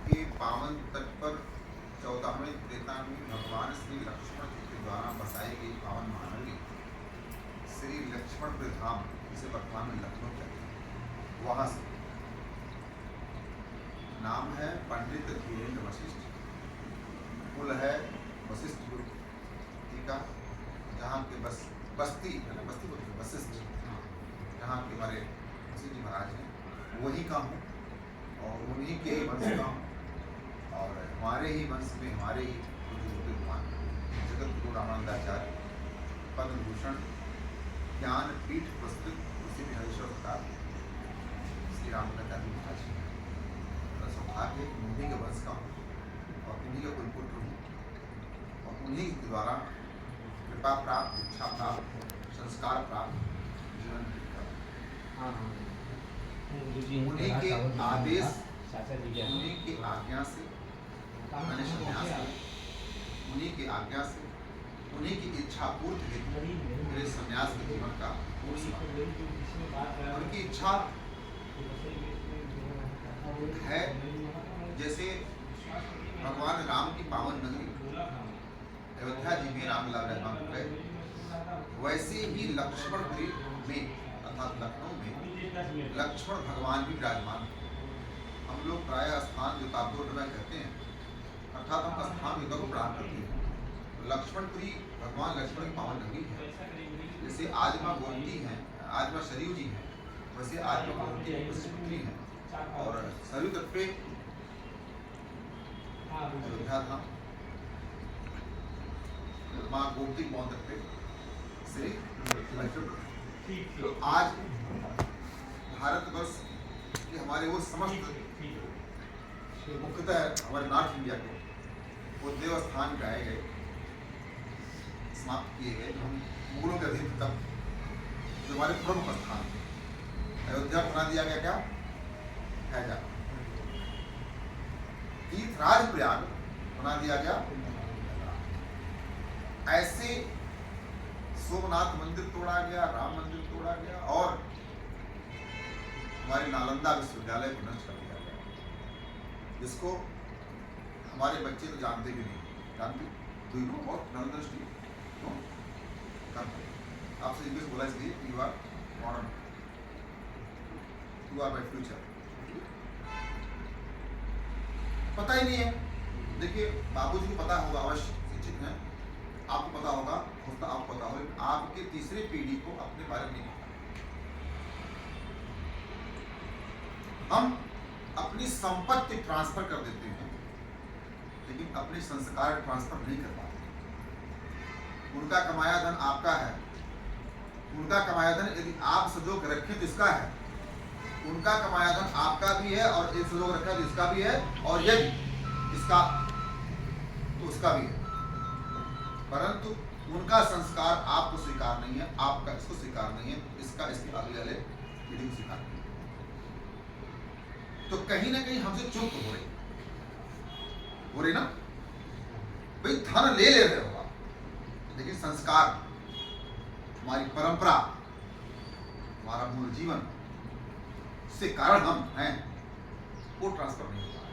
के पावन तट पर 14वें त्रेता में भगवान श्री लक्ष्मण जी के द्वारा बसाई गई पावन महानगरी श्री लक्ष्मणपुर धाम, जिसे वर्तमान में लखनऊ कहते हैं, वहाँ से नाम है पंडित धीरेन्द्र वशिष्ठ। कुल है वशिष्ठ कुल, ठीक है, जहाँ के बस्ती है ना, बस्ती बोलते हैं वशिष्ठ, जहाँ के हमारे वशिष्ठ जी महाराज हैं, वही का हूँ और उन्हीं के ही वंश का हूँ। और हमारे ही वंश में हमारे ही भगवान जगत गुरु रामानंदाचार्य पद्म भूषण ज्ञान पीठ पुस्तक उसी में हरीश्वर का श्री रामानंदाचार्य महाराज सौभाग्य उन्हीं के वंश का हूँ और उन्हीं का कुलपुत्र हूँ और उन्हीं के द्वारा कृपा प्राप्त, इच्छा प्राप्त, संस्कार प्राप्त, जीवन उन्हीं के आदेश, उन्हीं की आज्ञा से मैंने संन्यास लिया, उन्हीं की आज्ञा से, उन्हीं की इच्छा पूर्ति हेतु मेरे संन्यास के जीवन का उनकी इच्छा है। जैसे भगवान राम की पावन नगरी अयोध्या जी में रामलाल रहमान हो गए, वैसे ही लक्ष्मणपुरी में अर्थात लखनऊ में लक्ष्मण भगवान भी विराजमान। हम लोग प्रायः स्थान जो ताब्दोटना कहते हैं, अर्थात हम स्थान युद्ध को प्राप्त करते हैं। तो लक्ष्मणपुरी भगवान लक्ष्मण की पावन नगरी है। जैसे आज माँ गोमती हैं, आज माँ सरयू जी हैं, वैसे आज माँ गोमती पुत्री हैं और सरयू तट पे अयोध्या था, माँ गोमती पावन तट पे श्री लक्ष्मण। तो आज भारतवर्ष के हमारे वो समस्त मुख्यतः हमारे नॉर्थ इंडिया के वो देवस्थान गाए गए, समाप्त किए गए, हम मुगलों के अधीन तक जो हमारे प्रमुख स्थान अयोध्या बना दिया गया। क्या हैजा तीर्थराज प्रयाग बना दिया गया। ऐसे सोमनाथ मंदिर तोड़ा गया, राम मंदिर तोड़ा गया और हमारे नालंदा विश्वविद्यालय को नष्ट कर दिया गया, जिसको हमारे बच्चे तो जानते भी नहीं। जानते do you know about Nalanda University? No? आपसे इंग्लिश बोला इसलिए you are modern, you are my future. पता ही नहीं है। देखिए बाबूजी को पता होगा, अवश्य शिक्षित हैं, आपको पता होगा, आपको पता होगा, आपके तीसरी पीढ़ी को अपने बारे में नहीं पता। हम अपनी संपत्ति ट्रांसफर कर देते हैं लेकिन अपने संस्कार ट्रांसफर नहीं कर पाते। उनका कमाया धन आपका है, उनका कमाया धन यदि आप सजो के रखें तो इसका है, उनका कमाया धन आपका भी है और एक सजो रखा तो इसका भी है, और यदि इसका तो उसका भी है। परंतु उनका संस्कार आपको स्वीकार नहीं है, आपका इसको स्वीकार नहीं है, इसका इसके अगले वाले पीढ़ी को स्वीकार नहीं है। तो कहीं ना कहीं हमसे चूक हो रही ना। भाई धन ले रहे हो आप, लेकिन संस्कार, हमारी परंपरा, हमारा मूल जीवन से कारण हम हैं, वो ट्रांसफर नहीं होता है।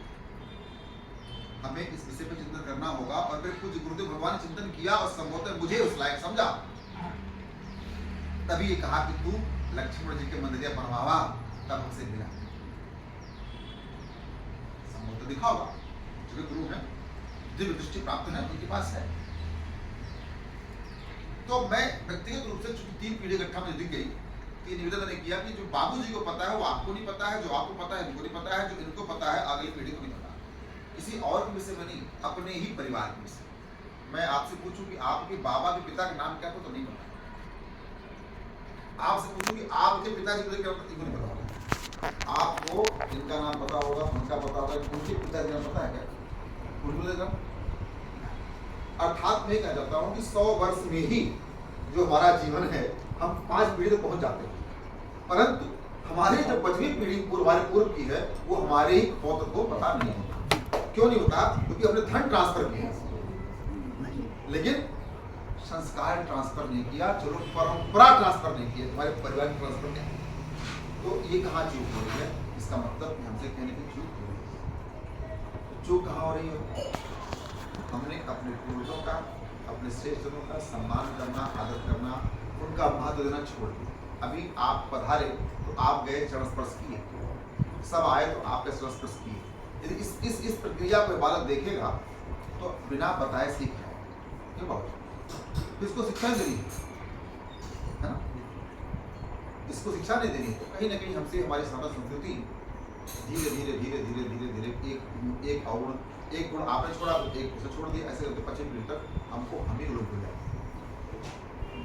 हमें इस विषय पर चिंतन करना होगा। और फिर कुछ गुरुदेव भगवान ने चिंतन किया और संबोधन मुझे उस लायक समझा, तभी ये कहा कि तू लक्ष्मण जी के मंदिर बनवावा, तब हमसे मिला। संबोधन दिखा होगा, जो गुरु है, दिव्य दृष्टि प्राप्त है, उनके पास है। तो मैं व्यक्तिगत रूप से चूंकि 3 पीढ़ी इकट्ठा में दिख गई, तो ये निवेदन मैंने किया कि जो बाबूजी को पता है वो आपको नहीं पता है, जो आपको पता है इनको नहीं पता है, जो इनको पता है अगली पीढ़ी को नहीं पता। किसी और के विषय में नहीं, अपने ही परिवार के विषय। मैं आपसे पूछूं कि आपके बाबा के पिता का नाम क्या था तो नहीं पता। आपसे पूछूं कि आपके पिताजी को क्या पता, नहीं पता होगा। आपको इनका नाम पता होगा, उनका पता होगा, उनके पिताजी का पता है क्या? अर्थात मैं कह जाता हूँ कि 100 वर्ष में ही जो हमारा जीवन है, हम 5 पीढ़ी तक पहुंच जाते हैं। परंतु हमारी जो 5वीं पीढ़ी पूर्व की है, वो हमारे ही पौत्र को पता नहीं है। क्यों नहीं होता? क्योंकि हमने धन ट्रांसफर किया, लेकिन संस्कार ट्रांसफर नहीं किया, चलो परंपरा ट्रांसफर नहीं किया, तुम्हारे परिवार की ट्रांसफर नहीं किया। तो ये कहाँ चूक हो रही है? इसका मतलब हमसे कहने की चूक हो रही है। चूक कहाँ हो रही है? हमने अपने पूर्वजों का, अपने श्रेष्ठों का सम्मान करना, आदर करना, उनका महत्व देना छोड़ दिया। अभी आप पधारे तो आप गए, चरण स्पर्श किए, सब आए तो आपने चरण स्पर्श किए। यदि इस प्रक्रिया को बालक देखेगा तो बिना बताए सीख जाएगा। क्यों बाबू? इसको शिक्षा नहीं देनी है ना, इसको शिक्षा नहीं देनी है। तो कहीं ना कहीं हमसे हमारी सनातन संस्कृति धीरे धीरे धीरे धीरे धीरे धीरे एक गुण आपने छोड़ा, एक उसे छोड़ दिया, ऐसे होते 25 मिनट तक हमको हम ही लोग भूल जाए।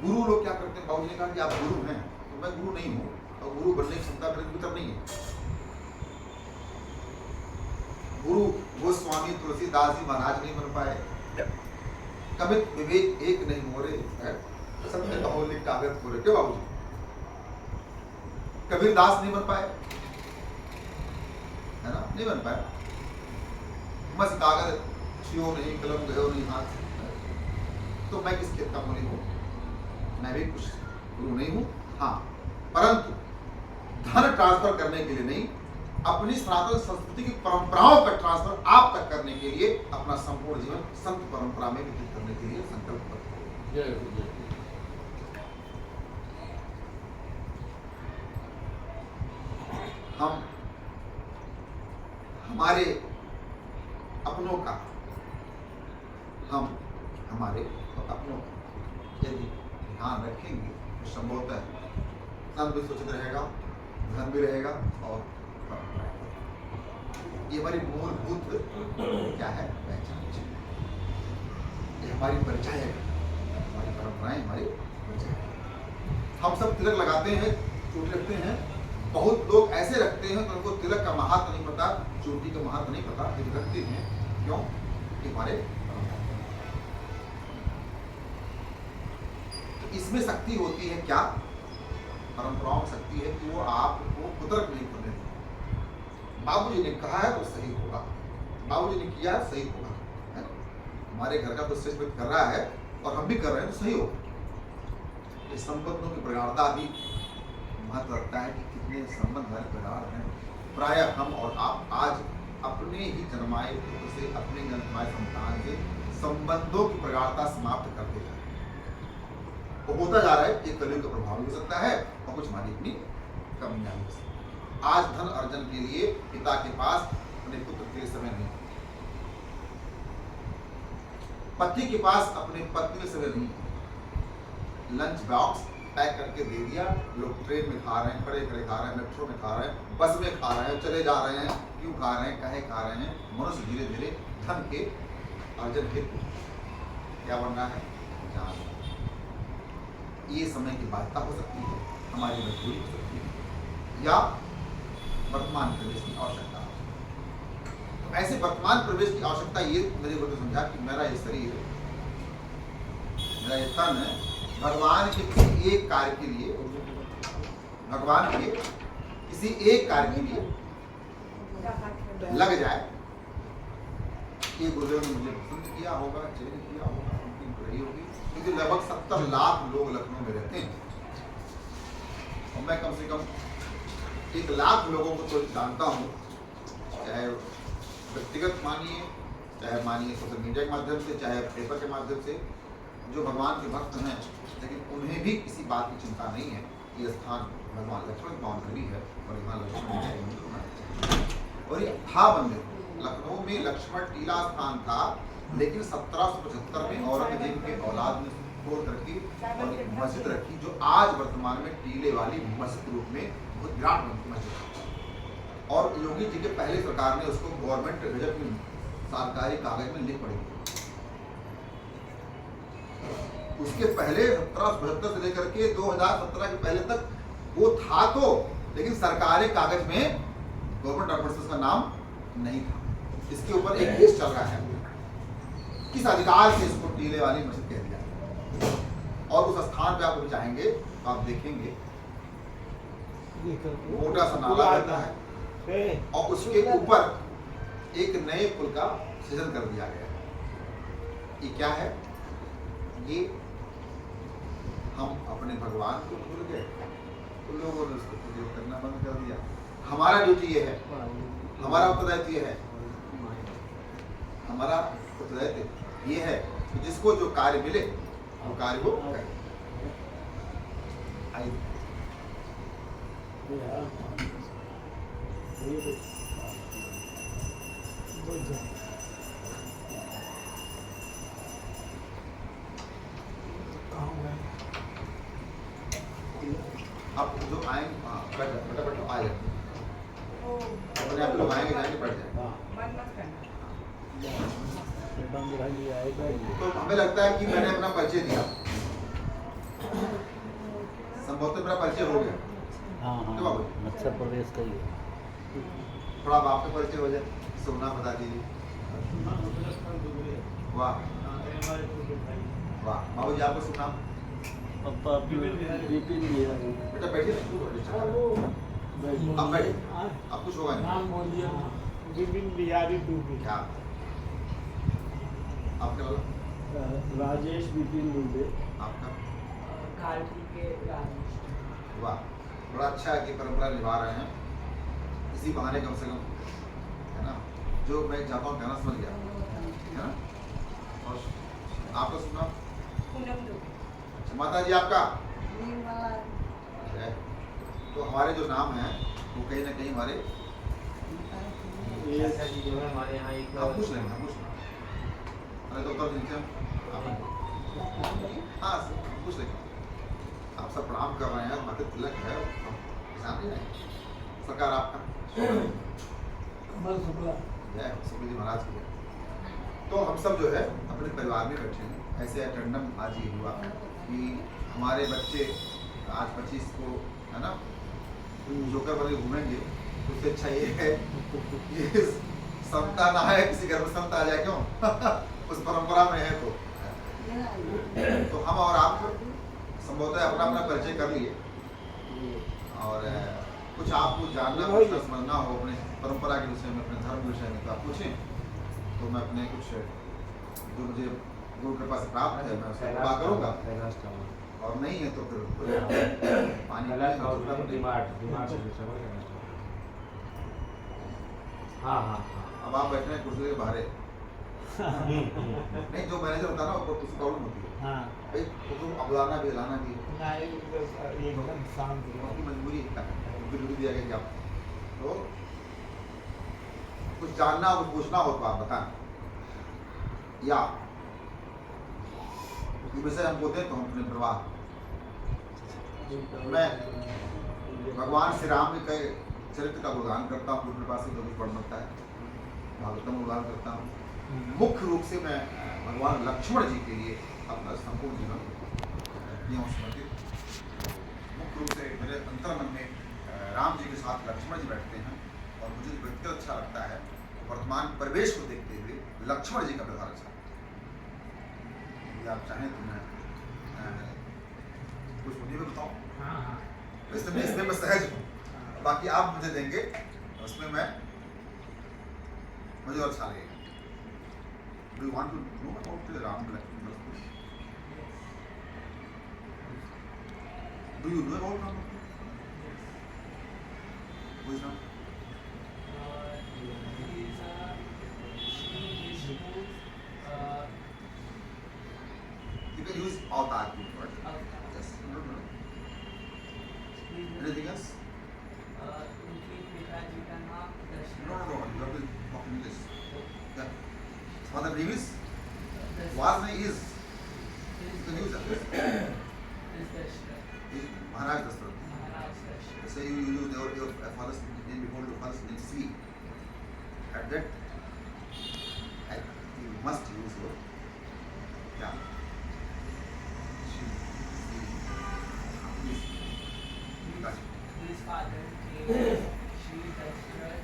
गुरु लोग क्या करते हैं? बाबू ने कहा कि आप गुरु हैं, तो मैं गुरु नहीं हूँ, और गुरु बनने की क्षमता मेरे भीतर नहीं है। गुरु गोस्वामी तुलसीदास जी महाराज नहीं बन पाए। कभी विवेक एक नहीं मोरे, सत्य कहो लिख कागज पूरे। क्यों बाबू जी? कबीर दास नहीं बन पाए, है ना, नहीं बन पाए। बस कागज छियो नहीं, कलम गयो नहीं हाथ। तो मैं किस खेत का मूली हूँ? मैं भी कुछ गुरु नहीं हूँ। हाँ, परंतु धन ट्रांसफर करने के लिए नहीं, अपनी सनातन संस्कृति की परंपराओं का ट्रांसफर आप तक करने के लिए अपना संपूर्ण जीवन संत परंपरा में व्यतीत करने के लिए संकल्प करो। हम हमारे अपनों का, हम हमारे अपनों का यदि ध्यान रखेंगे तो संभवतः तन भी सुरक्षित रहेगा, धन भी रहेगा, और ये हमारी मूलभूत क्या है? पहचान। ये हमारी परिचय है, हमारी परंपराएं, हमारी परिचय। हम सब तिलक लगाते हैं, चोटी रखते हैं। बहुत लोग ऐसे रखते हैं तो उनको तिलक का महत्व नहीं पता, चोटी का महत्व नहीं पता, लेकिन रखते हैं। क्यों? कि हमारे तो इसमें शक्ति होती है क्या? परंपराओं में शक्ति है कि वो आपको कुतर्क नहीं करने देते। बाबूजी ने कहा है तो सही होगा, बाबूजी ने किया सही होगा, है? हमारे घर का तो श्रेष्ठ व्यक्ति कर रहा है और हम भी कर रहे हैं तो सही होगा। इस संबंधों की प्रगाढ़ता भी महत्व रखता है कि कितने संबंध हमारे प्रगाढ़ हैं। प्रायः हम और आप आज अपने ही जन्माए पुत्र से, अपने जन्माए संतान से संबंधों की प्रगाढ़ता समाप्त करते जा रहे हैं। वो होता जा रहा है। ये कलयुग का प्रभाव भी हो सकता है और कुछ हमारी अपनी कमियां भी हो सकती है। आज धन अर्जन के लिए पिता के पास अपने पुत्र के लिए समय नहीं, पति के पास अपने पत्नी के समय नहीं। लंच बॉक्स पैक करके दे दिया, लोग ट्रेन में खा रहे हैं, खड़े खड़े खा रहे हैं, मेट्रो में खा रहे हैं, बस में खा रहे हैं, चले जा रहे हैं। क्यों खा रहे हैं? कहे खा रहे हैं? मनुष्य धीरे धीरे धन के अर्जन हेतु क्या बन रहा है? जान। ये समय की बाध्यता हो सकती है, हमारी मजबूरी हो सकती है, या वर्तमान प्रवेश की आवश्यकता। तो ऐसे वर्तमान प्रवेश की आवश्यकता ये मेरे को तो समझा कि मेरा ये शरीर, मेरा ये तन भगवान के किसी एक कार्य के लिए, भगवान के किसी एक कार्य के लिए लग जाए। ये गुरुदेव ने मुझे पसंद किया होगा, चयन किया होगा, उनकी रही होगी। क्योंकि लगभग 70 लाख लोग लखनऊ में रहते हैं और मैं कम से कम 1 लाख लोगों को तो जानता हूँ, चाहे व्यक्तिगत मानिए, चाहे मानिए सोशल मीडिया के माध्यम से, चाहे पेपर के माध्यम से, जो भगवान के भक्त हैं, लेकिन उन्हें भी किसी बात की चिंता नहीं है। ये स्थान भगवान लक्ष्मण बाउंड्री है और यहाँ लक्ष्मण और ये था मंदिर। लखनऊ में लक्ष्मण टीला स्थान था, लेकिन 1775 में औरंगजेब के औलाद ने तोड़ रखी और एक मस्जिद रखी, जो आज वर्तमान में टीले वाली मस्जिद रूप में बहुत विराट मस्जिद। और योगी जी के पहले सरकार ने उसको गवर्नमेंट गजट में सरकारी कागज में लिख पड़ी। उसके पहले 1775 से लेकर के 2017 के पहले तक वो था तो, लेकिन सरकारी कागज में गवर्नमेंट ऑफिसर्स का नाम नहीं था। इसके ऊपर एक केस चल रहा है, किस अधिकार से इसको टीले वाली मस्जिद कह दिया। और उस स्थान पे आप जाएंगे तो आप देखेंगे मोटा सा नाला रहता है और उसके ऊपर एक नए पुल का सृजन कर दिया गया है। ये क्या है? ये हम अपने भगवान को भूल गए तो लोगों ने उसको प्रयोग करना बंद कर दिया। हमारा ड्यूटी ये है, हमारा उत्तरदायित्व ये है हमारा उत्तरदायित्व ये है कि जिसको जो कार्य मिले वो कार्य वो करे। आइए आप जो आएंगे बेटा बेटा आ जाए अपने आप लोग आएंगे जाएंगे बैठ जाए। तो हमें लगता है कि मैंने अपना परिचय दिया, संभवतः मेरा परिचय हो गया। हाँ हाँ मत्स्य प्रदेश का ही है। थोड़ा आप आपका परिचय हो जाए, सोना बता दीजिए। वाह वाह बाबू जी आपको सुना पापा बिपिन बेटा बैठिए अब बैठिए अब कुछ होगा नहीं। नाम बोलिए। विपिन बिहारी दुबे। क्या आपका राजेश विपिन दुबे। आपका कार्तिकेय राजेश। वाह बड़ा अच्छा है कि परंपरा निभा रहे हैं इसी बहाने कम से कम, है ना। जो मैं चाहता हूँ कहना समझ गया, है ना। और आपका सुना पूनम दुबे। अच्छा माता जी आपका निर्मला। है। तो हमारे जो नाम हैं वो कहीं ना कहीं हमारे ऐसा जी जो है हमारे यहाँ एक आप पूछ लेंगे, पूछ लेंगे। अरे तो उत्तर दीजिए आप। हाँ पूछ लेंगे। आप सब प्रणाम कर रहे हैं, माथे तिलक है, ध्यान नहीं है। सरकार आपका कमल शुक्ला। जय सुखी जी महाराज की। तो हम सब जो है अपने परिवार में बैठे हैं। ऐसे अटेंडम आज ये हुआ कि हमारे बच्चे आज 25 को, है ना, जोकर बन के घूमेंगे। उससे अच्छा ये है कि संता ना है, किसी घर में संत आ जाए क्यों उस परंपरा में है। तो हम और आप संभवतः अपना अपना परिचय कर लिए और कुछ आपको जानना पूछना समझना हो अपने परंपरा के विषय में, अपने धर्म के विषय में, तो आप पूछें। तो मैं अपने कुछ जो मुझे गुरु कृपा से प्राप्त है मैं उससे कृपा करूँगा, और नहीं है तो फिर पानी हाँ हाँ अब आप बैठे हैं कुर्सी के बाहर नहीं, जो मैनेजर होता है ना उसको प्रॉब्लम होती है हाँ भाई, उसको अबलाना भी हिलाना भी एकदम शांत उनकी मजबूरी है, उनको ड्यूटी दिया गया कि आप तो कुछ जानना कुछ पूछना हो तो आप बताएं, या ये विषय हम बोलते हैं तो हम अपने प्रवाह। मैं भगवान श्री राम के कई चरित्र का गुणगान करता हूँ, गुरु कृपा से जो भी पढ़ सकता है, भागवतम गुणगान करता हूँ। मुख्य रूप से मैं भगवान लक्ष्मण जी के लिए अपना संपूर्ण जीवन किया हूँ समर्पित। मुख्य रूप से मेरे अंतर्मन में राम जी के साथ लक्ष्मण जी बैठते हैं, और मुझे व्यक्तिगत अच्छा लगता है वर्तमान परिवेश को देखते हुए लक्ष्मण जी का व्यवहार अच्छा। यदि आप चाहें तो मैं कुछ उन्हीं में बताऊँ। इसमें मैं सहज हूँ, बाकी आप मुझे देंगे उसमें मैं मुझे अच्छा लगेगा। Do you want to know about the Ram Lakshmana? Do you know about Ram? Who is Ram? You can use avatar too, right? Yes. No. Anything else? उनके पिताजी का नाम Dasharath. No. You have to talk English. Yeah. Father name is? Was name is? You can use that. Maharaj Dasrath. Say you use your father's name before your father's name Sri. At that, you must use your, yeah. His father came Shri Dashrath।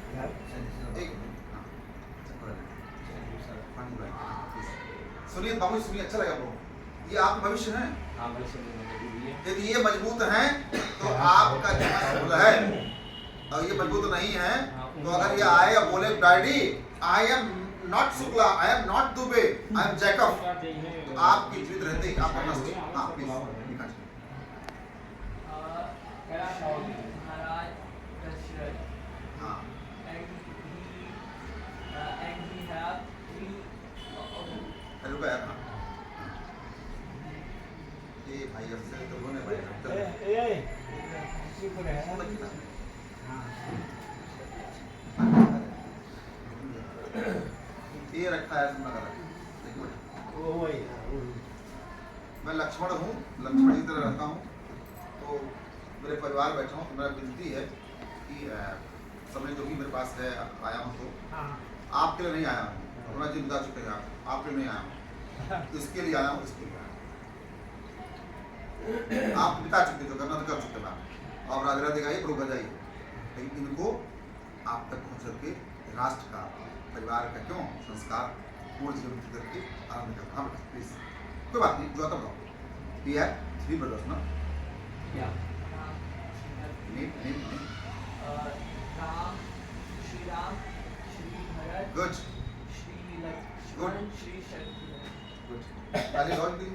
सुनिए बाबू, सुनिए, अच्छा लगा बाबू। ये आपका भविष्य है, यदि ये मजबूत हैं तो आपका जीवन सफल है, और ये मजबूत नहीं है तो अगर ये आए और बोले daddy I am not Shukla, I am not Dubey, I am Jacob, तो आपकी जीवित रहते ही आपका नष्ट। हाँ प्लीज महाराज दशरथ। हाँ And he have 3 ये रखा है नगर देखिए बेटा, वो वही मैं लक्ष्मण हूँ, लक्ष्मण की तरह रहता हूँ। तो मेरे परिवार बैठा हूँ, तो मेरा विनती है कि समय जो भी मेरे पास है आया हूँ तो हाँ आपके लिए नहीं आया हूँ, अपना जी बता चुके हैं आपके लिए नहीं आया हूँ, इसके लिए आया हूँ, इसके लिए आया हूँ। आप बता चुके जो करना तो कर चुके हैं, आप राजरा दिखाइए प्रभु जाइए, लेकिन इनको आप तक पहुँच करके राष्ट्र का परिवार का क्यों संस्कार पूर्ण जीवन करके आरम्भ करना। हाँ बेटा प्लीज, कोई बात नहीं, जो आता बताओ। वी हैव 3 brothers ना, name Ram, Shri Ram, Shri Bharat, good Shri Lakshman, Shri Shatrughan. Good, ताली लॉन्च दी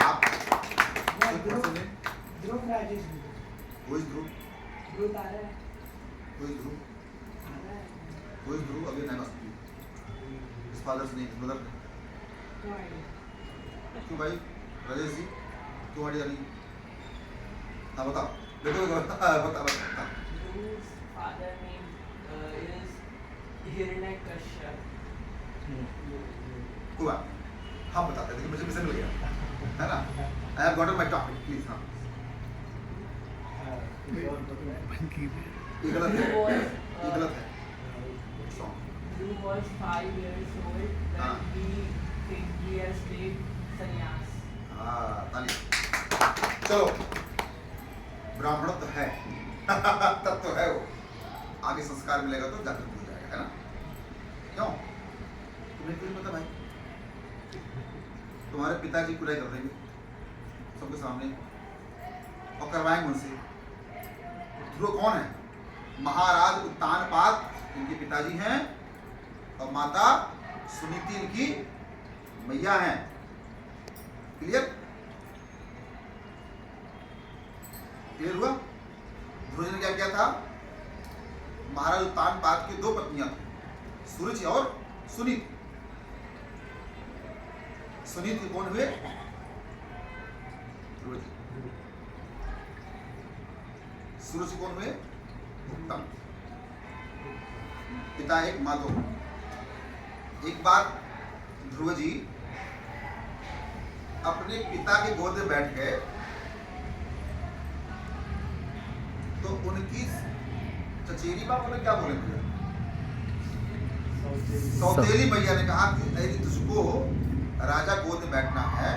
आप। Dhruv Rajesh Who is Dhruv? ध्रुव तारा है Who is Dhruv? तारा है Who is Dhruv? Again I must be. His father's name, his mother name. No idea क्यों भाई राजेश जी, क्यों आइडिया नहीं? हाँ बताओ, देखो बता। Dhruv's father name is Hiranyakashipu. कोई बात नहीं, हम बताते हैं, लेकिन मुझे मिशन मिल गया है ना। I have gotten my topic, please हाँ। ये गलत है, ये गलत है। Song. Dhruv was 5 years old हाँ। when he has taken sannyas. हाँ ताली। चलो, ब्राह्मण तो है तब तो है वो, आगे संस्कार मिलेगा तो जागृत हो जाएगा, है ना। क्यों तुम्हें क्यों नहीं पता भाई, तुम्हारे पिताजी कुलाई कर देंगे सबके सामने और करवाएंगे उनसे। ध्रुव कौन है? महाराज उत्तानपाद इनके पिताजी हैं और माता सुनीति इनकी मैया हैं। क्लियर क्लियर हुआ? ध्रुव जी ने क्या किया था? महाराज उत्तानपाद की 2 पत्नियां थी, सुरुचि और सुनीति। सुनीति कौन हुए? ध्रुव जी। सुरुचि कौन हुए? उत्तम। पिता एक माँ 2। एक बार ध्रुव जी अपने पिता के गोद में बैठ गए तो उनकी चचेरी बाप ने क्या बोले भैया? सौतेली भैया ने कहा कि यदि तुझको राजा गोद में बैठना है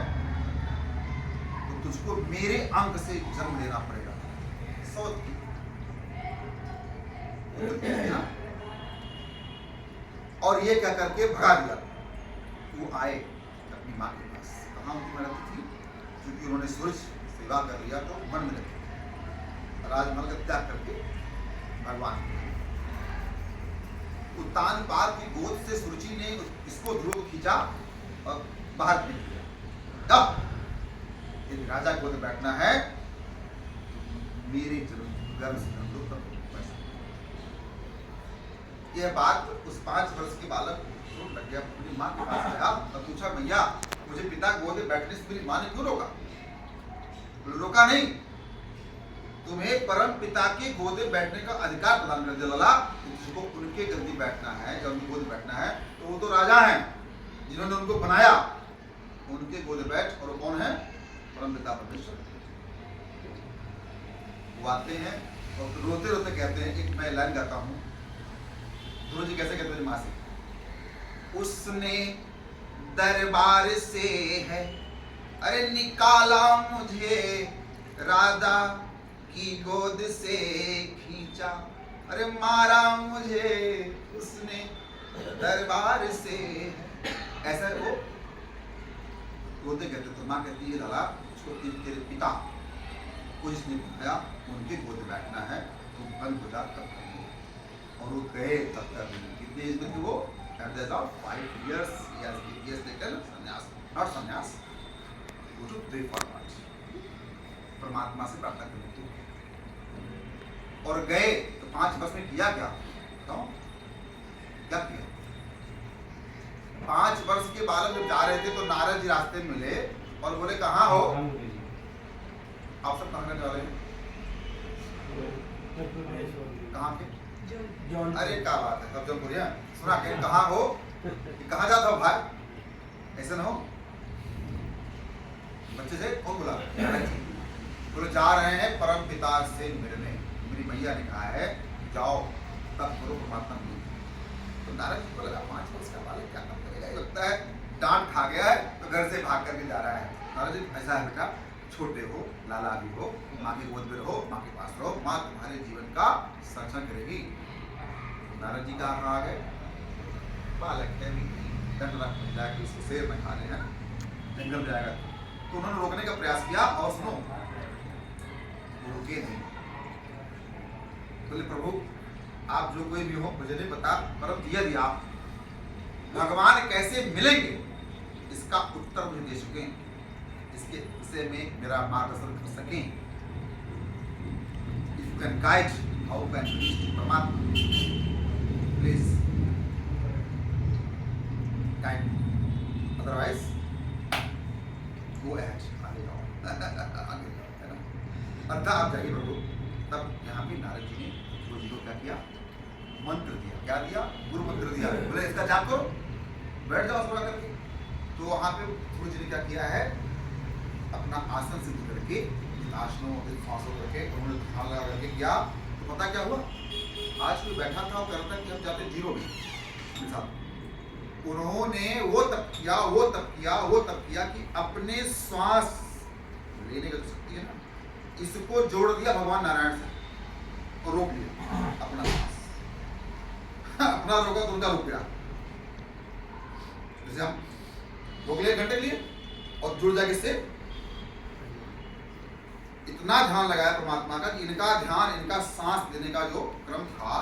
तो तुझको मेरे अंक से जन्म लेना पड़ेगा। सौत की और ये क्या करके भगा दिया। वो आए अपनी माँ के पास, कहाँ उनकी मदद थी, क्योंकि उन्होंने सूरज सेवा कर लिया तो मन में लगे राजमहल का त्याग करके भगवान उत्तानपाद की गोद से सुरुचि ने इसको ध्रुव को खींचा और बाहर फेंक दिया। अब यदि राजा गोद में बैठना है मेरे गर्भ से हम लोग यह बात उस 5 वर्ष के बालक को लग गया। अपनी माँ के पास आया और पूछा, भैया मुझे पिता गोद में बैठने से मेरी माँ ने क्यों रोका? रोका नहीं, तुम्हें परम पिता के गोद में बैठने का अधिकार प्रदान कर दिया लाला। जिसको उनके गद्दी बैठना है, जब उनके गोद में बैठना है तो वो तो राजा हैं जिन्होंने उनको बनाया, उनके गोद में बैठ। और वो कौन है? परम पिता परमेश्वर। वो आते हैं और रोते रोते कहते हैं, एक मैं लाइन गाता हूँ। ध्रुव जी कैसे कहते हैं माँ से? उसने दरबार से है अरे निकाला मुझे, राधा की गोद से खींचा, अरे मारा मुझे उसने दरबार से। ऐसा वो रोते कहते तो माँ कहती है लाला उसको तेरे पिता को जिसने बनाया उनके गोद में बैठना है, तुम बंद हो जा तब करेंगे। और वो गए तब तक कितने एज में थे वो? At the age of 5 years he has taken संन्यास, not संन्यास, वो जो pray for God, परमात्मा से प्रार्थना करने के लिए। और गए तो 5 वर्ष में किया क्या बताओ? क्या किया? 5 वर्ष के बालक जब जा रहे थे तो नारद जी रास्ते में मिले और बोले कहाँ हो? आप सब कहाँ रहने वाले हैं? कहाँ के? जौन अरे क्या बात है, सब जौनपुर है। सुना के कहाँ हो, कि कहाँ जाता हो भाई, ऐसा ना हो। बच्चे से कौन बुला रहे हैं? बोले जा रहे हैं परम पिता से मिलने, मेरी मैया ने कहा है जाओ तब करो परमात्मा मिले। तो नारद जी को लगा 5 वर्ष का बालक क्या काम करेगा, ये लगता है डांट खा गया है तो घर से भाग करके जा रहा है। नारद जी ऐसा है बेटा, छोटे हो, लाला भी हो, माँ की गोद में रहो, माँ के पास रहो, माँ तुम्हारे जीवन का संरक्षण करेगी। नारद जी कहाँ आ गए, बालक है दंड रख मिल जाए कि उसको शेर में खा लेना, जंगल जाएगा। तो उन्होंने रोकने का प्रयास किया और सुनो रुके नहीं। बोले प्रभु आप जो कोई भी हो मुझे नहीं पता, परंतु यदि आप भगवान कैसे मिलेंगे इसका उत्तर मुझे दे चुके, इसके विषय में मेरा मार्गदर्शन कर सकें। If you can guide how can reach परमात्मा, please guide, otherwise go ahead, आगे जाओ आगे जाओ, है ना। अर्थात आप जाइए प्रभु। तब यहाँ पे नारद जी ने गुरु जी को क्या किया, मंत्र दिया। क्या दिया, गुरु मंत्र दिया। बोले इसका जाप करो, बैठ जाओ थोड़ा करके। तो वहाँ पे गुरु जी ने क्या किया है, अपना आसन सिद्ध करके आसनों सांसों करके उन्होंने ध्यान लगा करके किया। तो पता क्या हुआ, आज कोई बैठा था और करता कि हम जाते जीरो में, उन्होंने वो तप किया कि अपने श्वास लेने का जो शक्ति है ना, इसको जोड़ दिया भगवान नारायण से और रोक लिया अपना श्वास। अपना रोका तो उनका रुक गया। जैसे हम रोक लिए घंटे लिए और जुड़ जाए किससे, इतना ध्यान लगाया परमात्मा का कि इनका ध्यान, इनका सांस देने का जो क्रम था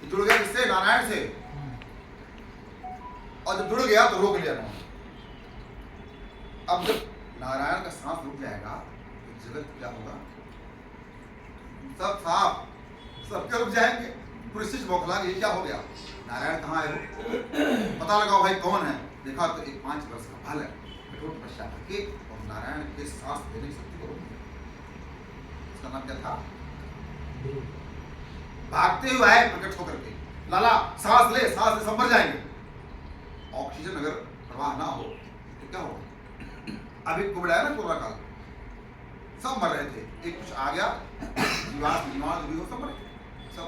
जुड़ गया किससे, नारायण से। और जब जुड़ गया तो रोक लिया उन्होंने। अब जब नारायण का सांस रुक जाएगा तो जगत क्या होगा, सब साफ, सबके रुक जाएंगे। पूरी चीज बौखला ये क्या हो गया, नारायण कहाँ है, पता लगाओ भाई कौन है। देखा तो एक 5 वर्ष का बालक कठोर तपस्या करके और नारायण के सांस देने की शक्ति को रोक दिया। उसका नाम क्या था, भागते हुए आए प्रकट होकर के, लाला सांस ले सब मर जाएंगे। ऑक्सीजन अगर प्रवाह ना हो तो क्या होगा। अभी कोविड आया ना, कोरोना काल, सब मर रहे थे। एक कुछ आ गया, बीमार भी हो, सब मरे, सब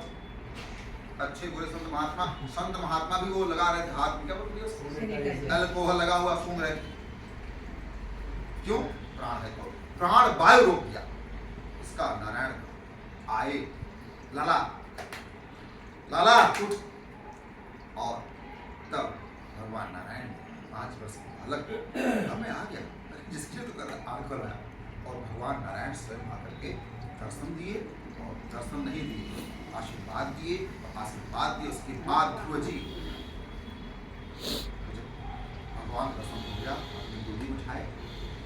अच्छे बुरे संत महात्मा भी वो लगा रहे थे हाथ में, क्या बोलते, अल्कोहल लगा हुआ सूंघ रहे थे। क्यों, प्राण है तो प्राण वायु रोक दिया इसका। नारायण आए, लाला लाला उठ, और तब भगवान नारायण 5 वर्ष के बालक हमें आ गया, जिसके तो कर आंख खोला और भगवान नारायण स्वयं आकर के दर्शन दिए, और दर्शन नहीं दिए आशीर्वाद दिए, आशीर्वाद दिए। उसके बाद ध्रुव जी भगवान दर्शन हो गया, अपनी गोदी में उठाए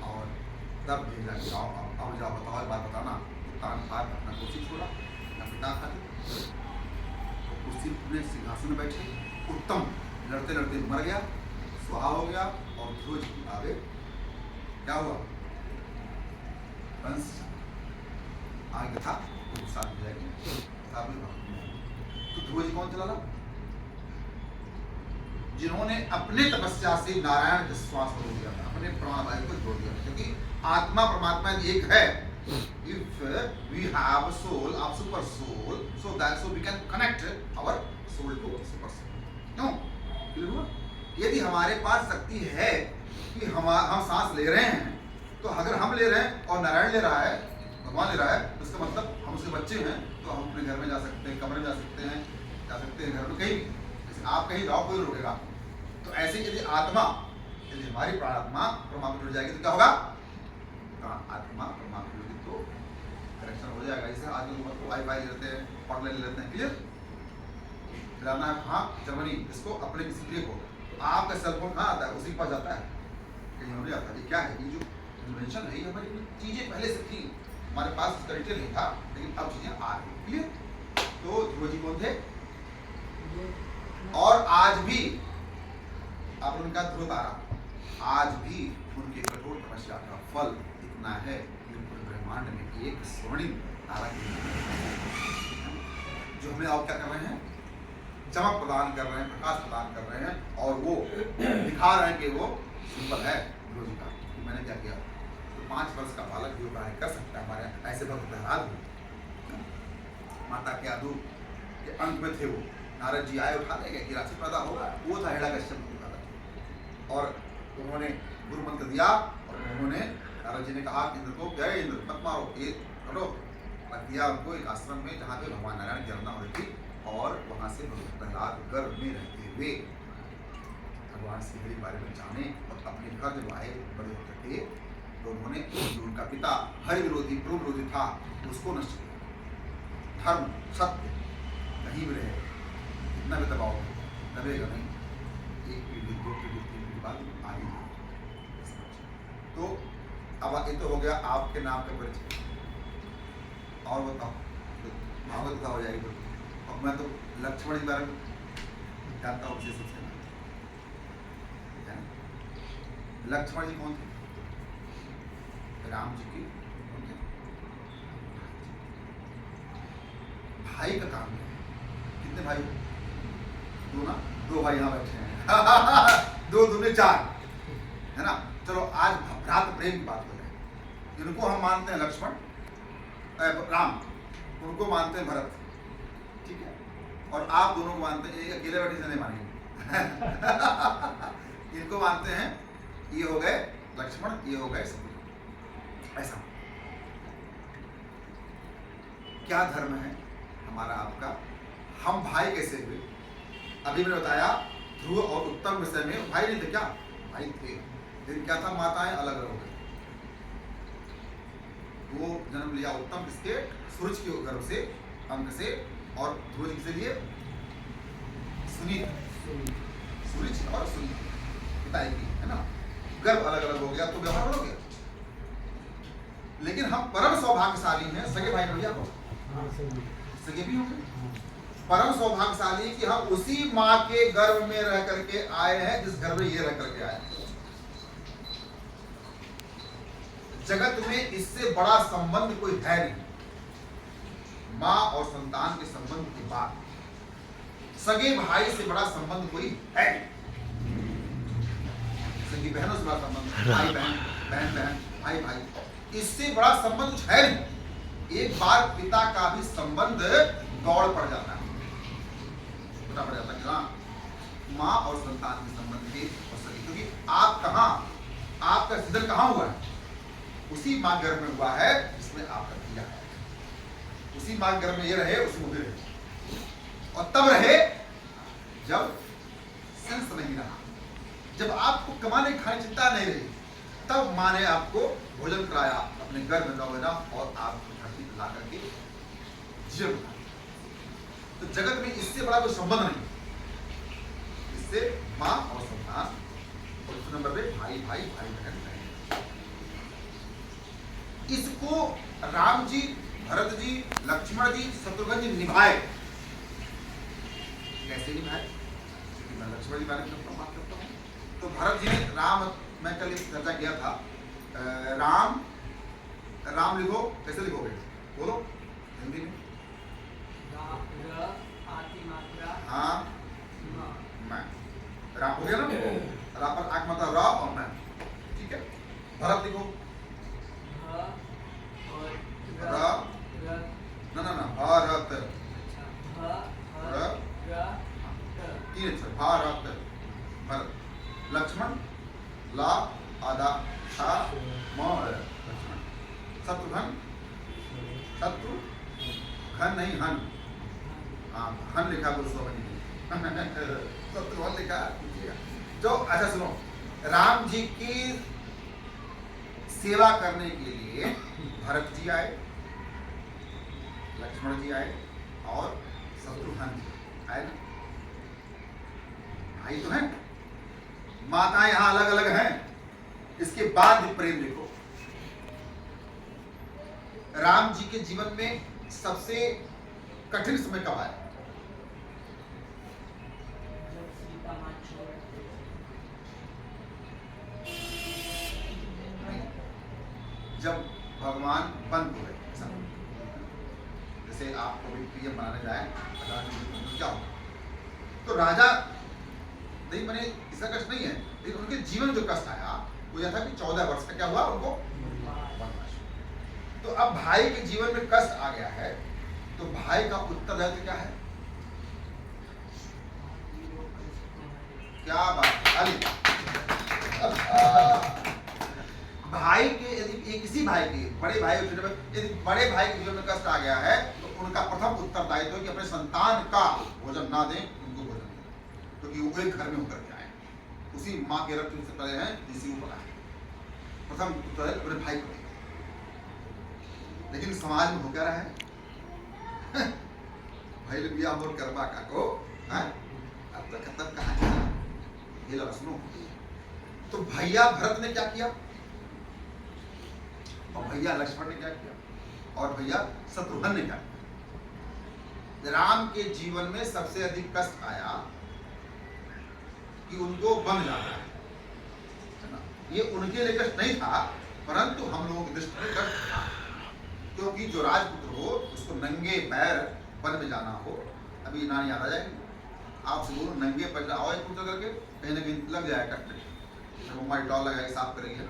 और तब भेजा कि जाओ अब जाओ बताओ, बात बताना। तान खा अपना कुर्सी छोड़ा, अपना पिता खाते कुर्सी अपने सिंहासन में बैठे, उत्तम लड़ते लड़ते मर गया, सुहा हो गया। और ध्रुव जी की आगे क्या हुआ, कंस आगे था साथ में जाएगी। तो ध्रुव जी कौन चला, जिन्होंने अपने तपस्या से नारायण के श्वास को दिया था, अपने प्राणवायु को जोड़ दिया, क्योंकि आत्मा परमात्मा एक है। If we have a soul, a super soul, so we can connect our soul to super soul. No, यदि हमारे पास शक्ति है कि हम सांस ले रहे हैं, तो अगर हम ले रहे हैं और नारायण ले रहा है, भगवान ले रहा है, तो इसका मतलब हम उसके बच्चे हैं, तो हम अपने घर में जा सकते हैं, कमरे में जा सकते हैं घर में कहीं भी। जैसे आप कहीं जाओ कोई रोकेगा। तो ऐसे यदि आत्मा, यदि हमारी प्राणात्मा परमात्मा जुड़ जाएगी तो क्या होगा, आत्मा परमात्मा जुड़ जाएगी तो कनेक्शन हो जाएगा। जैसे आज लोग वाईफाई ले लेते हैं, हॉटलाइन ले लेते हैं, क्लियर जाना है कहाँ, जर्मनी, इसको अपने किसी प्रिय को, तो आपका सेलफोन कहाँ आता है, उसी के पास जाता है, कहीं और नहीं आता। ये क्या है, ये जो इन्वेंशन है, ये हमारी चीजें पहले से थी, हमारे पास इसका डिटेल नहीं था, लेकिन अब चीजें आ रही। क्लियर। तो ध्रुव जी कौन थे, और आज भी आप उनका ध्रुव तारा, आज भी उनके कठोर तपस्या का फल इतना है कि पूरे ब्रह्मांड में एक स्वर्णिम तारा की जो हमें आप क्या कर रहे हैं, चमक प्रदान कर रहे हैं, प्रकाश प्रदान कर रहे हैं, और वो दिखा रहे हैं कि वो सिंबल है गुरु जी का। तो मैंने क्या किया, तो 5 वर्ष का बालक भी वो कार्य कर सकता है। हमारे ऐसे भक्त प्रहलाद हुए, माता के अधू के अंत में थे वो, नारद जी आए उठा ले गए कि राशि पैदा होगा, वो था हिरण्यकश्यप का बालक, और उन्होंने गुरु मंत्र दिया, और उन्होंने नारद जी ने कहा कि इंद्र को, गए इंद्र मत मारो, ये करो, रख दिया उनको एक आश्रम में जहाँ पे भगवान नारायण की गणना हो रही थी, और वहाँ से भगवान प्रहलाद गर्भ में रहते हुए भगवान श्री हरि के बारे में जाने, और अपने घर जब आए बड़े होकर के, तो उन्होंने जो उनका पिता हरि विरोधी प्रभु विरोधी था उसको नष्ट किया। धर्म सत्य कहीं भी रहे, कितना भी दबाव दबेगा नहीं, एक पीढ़ी 2 पीढ़ी 3 पीढ़ी बाद आ ही जाएगा। तो अब ये तो हो गया आपके नाम का परिचय, और बताओ भागवत का हो जाएगी। और मैं तो लक्ष्मण के बारे में जानता हूँ विशेष रूप से। लक्ष्मण जी कौन थे? राम जी की कौन थे? भाई का काम है। कितने भाई? 2 ना, 2 भाई यहाँ बैठे हैं 2 दूने 4, है ना। चलो आज भ्रात प्रेम की बात हो रही है। इनको हम मानते हैं लक्ष्मण, राम, उनको मानते हैं भरत, ठीक है। और आप दोनों को मानते हैं, एक अकेले बैठे से नहीं मानेंगे इनको मानते हैं, ये हो गए लक्ष्मण, ये हो गए शत्रुघ्न। ऐसा क्या धर्म है हमारा आपका? हम भाई कैसे हुए? अभी मैंने बताया ध्रुव और उत्तम विषय में भाई नहीं थे क्या? भाई थे, लेकिन क्या था, माताएं अलग अलग हो गई। वो जन्म लिया उत्तम किसके? सूरज के गर्भ से, अंक से, और ध्रुव किससे लिए? सुनीत, सूरज और सुनीत, पिता एक ही, है ना। गर्भ अलग अलग हो गया तो व्यवहार अलग हो गया। लेकिन हम परम सौभाग्यशाली हैं, सगे भाई भैया को सगे भी होंगे, परम सौभाग्यशाली कि हम उसी माँ के गर्भ में रह करके आए हैं जिस गर्भ में ये रह करके आए। जगत में इससे बड़ा संबंध कोई है नहीं। माँ और संतान के संबंध के बाद सगे भाई से बड़ा संबंध कोई है नहीं। सगी बहनों से बड़ा संबंध, भाई बहन, बहन बहन, भाई भाई, इससे बड़ा संबंध कुछ है नहीं। एक बार पिता का भी संबंध दौड़ पड़ जाता है, पता पड़ जाता है कि माँ और संतान के संबंध के और सगी, क्योंकि आप कहाँ, आपका सिद्धन कहाँ हुआ है? उसी माँ गर्भ में हुआ है जिसमें आपका दिया है। उसी माँ गर्भ में ये रहे, उसी में रहे, और तब रहे जब सेंस नहीं रहा, जब आपको कमाने खाने चिंता नहीं रही, तब माँ ने आपको भोजन कराया अपने गर्भ में महीना, और आपको धरती पर ला करके जीवन बनाया। तो जगत में इससे बड़ा कोई संबंध नहीं, इससे माँ और संतान, और इस नंबर पे भाई भाई, भाई बहन बहन। इसको राम जी, भरत जी, लक्ष्मण जी, शत्रुघ्न जी निभाए। कैसे निभाए? मैं लक्ष्मण जी बारे में बात करता हूँ। तो भरत जी ने राम, मैं कल चर्चा किया था, राम, राम लिखो, कैसे लिखोगे? बोलो हिंदी में। हाँ, मैं, राम हो गया ना, रा पर आंख माता रा और मैं, ठीक है। भरत लिखो, ना भारत, तीन अक्षर, भारत, भरत। लक्ष्मण, ला आधा शा म, लक्ष्मण। शत्रुघ्न, शत्रु घन नहीं हन, हाँ हन लिखा बोल सो शत्रुघ्न लिखा। जो अच्छा सुनो, राम जी की सेवा करने के लिए भरत जी आए, लक्ष्मण जी आए, और शत्रुघ्न जी आए ना। भाई तो है, माताएं यहां अलग अलग हैं। इसके बाद भी प्रेम देखो, राम जी के जीवन में सबसे कठिन समय कब आया? जब भगवान बंद हो गए। जैसे आपको भी पीएम बनाने जाए तो क्या होगा? तो राजा नहीं बने इसका कष्ट नहीं है, लेकिन उनके जीवन में जो कष्ट आया वो यह था कि 14 वर्ष का क्या हुआ उनको वनवास। तो अब भाई के जीवन में कष्ट आ गया है, तो भाई का उत्तरदायित्व क्या है? क्या बात है। भाई के यदि किसी भाई के बड़े भाई यदि बड़े भाई के जीवन में कष्ट आ गया है तो उनका प्रथम उत्तरदायित्व है कि अपने संतान का भोजन ना दें, उनको भोजन दें, क्योंकि वो एक घर में होकर के आए, उसी माँ के रक्त से पले हैं जिसी को पला है। प्रथम उत्तरदायित्व अपने भाई को दें। लेकिन समाज में हो क्या रहा है? भाई ने बिया मोर कर्मा का को अब तक खत्म कहा ये लो सुनो। तो भैया भरत ने क्या किया और भैया लक्ष्मण ने क्या किया और भैया शत्रुघ्न ने क्या किया? राम के जीवन में सबसे अधिक कष्ट आया कि उनको वन जाना है ना। ये उनके लिए कष्ट नहीं था, परंतु हम लोगों की दृष्टि में कष्ट था, क्योंकि जो राजपुत्र हो उसको नंगे पैर वन में जाना हो। अभी नानी याद आ जाएगी आपसे बोलो, नंगे पैर आओ एक पुत्र करके कहीं ना कहीं लग जाएगा कटने, मोबाइल टॉल लगाएगी साफ करेंगे।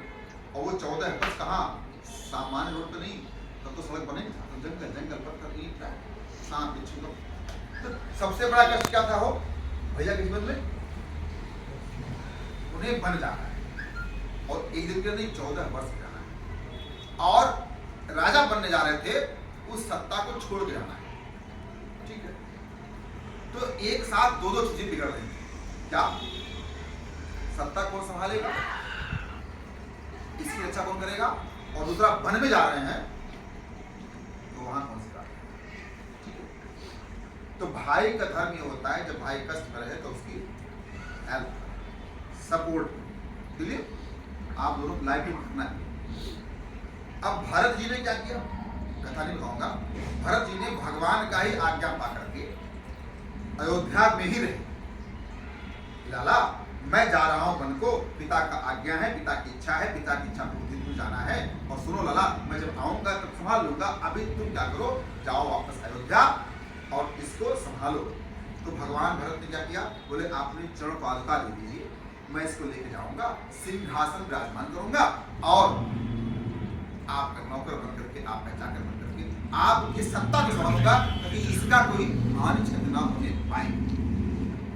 और वो 14 वर्ष कहाँ सामान्य रोड पे नहीं, तब तो सड़क बने था, तो जंगल जंगल पत्थर ईंट सांप बिच्छू। तो सबसे बड़ा कष्ट क्या था हो भैया के जीवन में? उन्हें बन जाना है और एक दिन के नहीं 14 वर्ष जाना है और राजा बनने जा रहे थे, उस सत्ता को छोड़ के जाना है। ठीक है, तो एक साथ दो चीजें बिगड़ रही थी। क्या? सत्ता कौन संभालेगा, इसकी रक्षा कौन करेगा, और दूसरा वन में जा रहे हैं तो वहां कौन सी बात? ठीक है, तो भाई का धर्म ये होता है जब भाई कष्ट में रहे तो उसकी हेल्प सपोर्ट के लिए आप दोनों लाइफ में रखना है। अब भरत जी ने क्या किया, कथा नहीं बताऊंगा। भरत जी ने भगवान का ही आज्ञा पा करके अयोध्या में ही रहे। लाला मैं जा रहा हूं वन को, पिता का आज्ञा है, पिता की इच्छा है, पिता की इच्छा पूरी दिन जाना है। और सुनो लाला, मैं जब आऊंगा तब संभाल लूंगा, अभी तुम क्या करो, जाओ वापस अयोध्या और इसको संभालो। तो भगवान भरत ने क्या किया, बोले आपने चरण पादुका दे दीजिए, मैं इसको लेके जाऊंगा, सिंहासन विराजमान करूंगा और आपका नौकर बन करके, आपका चाकर बन करके आपकी सत्ता को संभालूंगा, ताकि इसका कोई हानि क्षति ना होने पाए।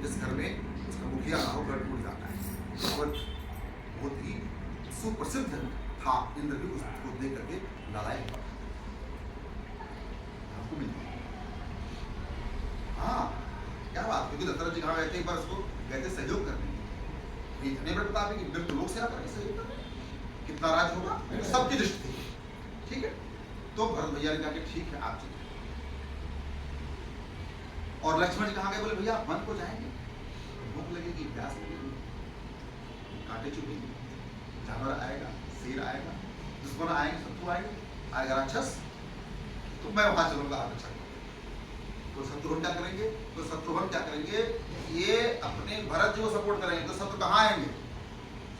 जिस घर में उसका मुखिया ना हो, गढ़ जाता है। और बहुत ही सुप्रसिद्ध था, इंद्र भी उसको देख करके लड़ाई आपको मिल। हाँ क्या बात, क्योंकि दशरथ जी कहाँ गए थे, एक बार उसको गए थे सहयोग करने। इतने बड़े प्रताप है कि मृत्यु लोक से आकर सहयोग करने, कितना राज होगा, तो सबकी दृष्टि थी। ठीक है, तो भरत भैया ने कहा कि ठीक है आप चलिए। और लक्ष्मण जी कहाँ गए, बोले भैया वन को जाएंगे, भूख लगेगी, प्यास लगेगी, कांटे चुभेंगे, जानवर आएगा, शेर आएगा, दुश्मन आएंगे, शत्रु आएंगे, आएगा राक्षस, तो मैं वहां चलूंगा आप अच्छा। तो शत्रुघ्न क्या करेंगे, तो शत्रुघ्न क्या करेंगे, ये अपने भरत जी को सपोर्ट करेंगे, तो शत्रु कहाँ आएंगे,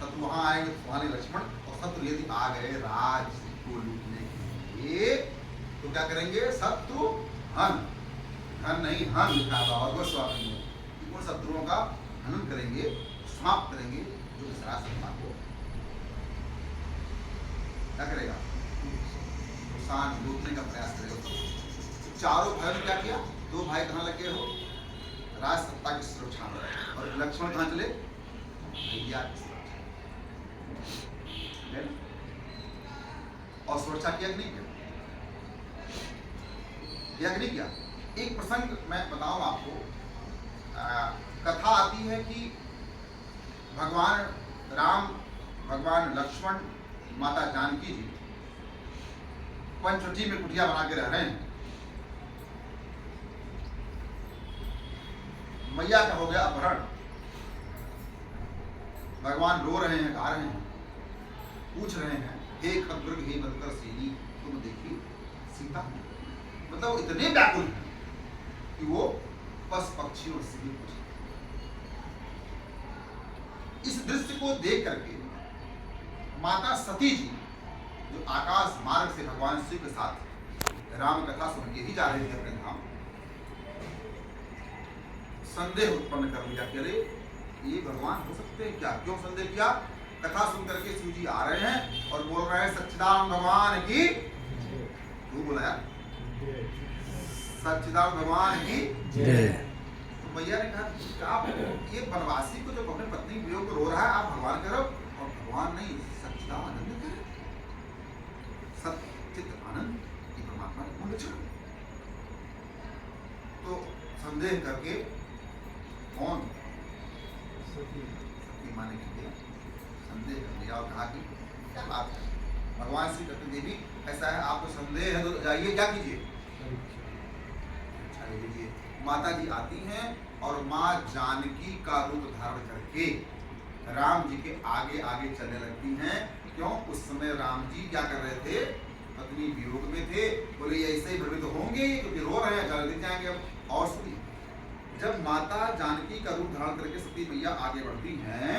शत्रु वहां आएंगे, वहां लक्ष्मण। और शत्रु यदि आ गए राज को लूटने के लिए तो क्या करेंगे, शत्रु हन, हन नहीं हन लिखा था और गोस्वामी ने, उन शत्रुओं का हनन करेंगे, समाप्त करेंगे, जो कि सारा संसार को क्या करेगा, नुकसान लूटने का प्रयास करेगा। तो चारों भाइयों ने क्या किया, दो भाई कहाँ लगे हो, राज सत्ता की सुरक्षा में, और लक्ष्मण कहाँ चले, भैया की सुरक्षा। और सुरक्षा किया कि नहीं किया, किया कि नहीं किया। एक प्रसंग मैं बताऊं आपको, कथा आती है कि भगवान राम, भगवान लक्ष्मण, माता जानकी जी पंचवटी में कुटिया बना के रह रहे हैं। मैया का हो गया अपहरण, भगवान रो रहे हैं, गा रहे हैं, पूछ रहे हैं, हे खद्मृग हे मधुकर सेनी तुम देखी सीता। मतलब इतने व्याकुल हैं कि वो पशु पक्षियों से भी पूछे। इस दृश्य को देख करके माता सती जी, जो आकाश मार्ग से भगवान शिव के साथ राम कथा सुन के ही जा रहे थे अपने धाम, संदेह उत्पन्न कर लिया कि अरे ये भगवान हो सकते हैं क्या। क्यों संदेह किया? कथा सुन करके शिव जी आ रहे हैं और बोल रहे हैं सच्चिदानंद भगवान की, तू बोला यार, सच्चिदानंद भगवान की जय। तो भैया ने कहा कि आप ये वनवासी को जो अपने पत्नी वियोग को रो रहा है, आप भगवान कह रहे हो, और भगवान नहीं सच्चिदानंद कह रहे, सच्चित आनंद की परमात्मा का लक्षण। तो संदेह करके कौन सती माने के लिए संदेह कर लिया और कहा कि क्या बात है, भगवान श्री कहते देवी ऐसा है, आपको संदेह है तो जाइए क्या कीजिए, अच्छा लीजिए। माता जी आती हैं और माँ जानकी का रूप धारण करके राम जी के आगे आगे चलने लगती हैं। क्यों? उस समय राम जी क्या कर रहे थे? पत्नी वियोग में थे, बोले ये ऐसे ही भ्रमित होंगे क्योंकि रो रहे हैं, जल्दी जाएंगे अब। और सुनिए, जब माता जानकी का रूप धारण करके सती मैया आगे बढ़ती हैं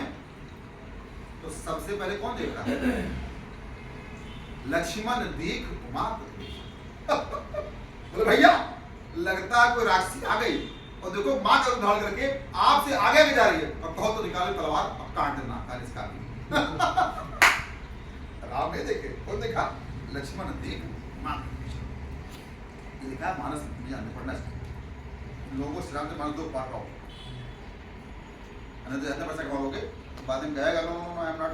तो सबसे पहले कौन देख रहा है? लक्ष्मण देख उमा बोले भैया लगता है कोई राक्षसी आ गई, और देखो माँ का रूप धारण करके आपसे आगे आगे जा रही है, और कहो तो निकाले तलवार, अब काट देना कालिस का। राम ने देखे, कौन देखा? लक्ष्मण देख उमा। ये लिखा है मानस में पढ़ना चाहिए लोगों को। श्री राम से मानस 2 पाठ पाओ, तो इतना पैसा कमाओगे बाद में कहेगा no no I am not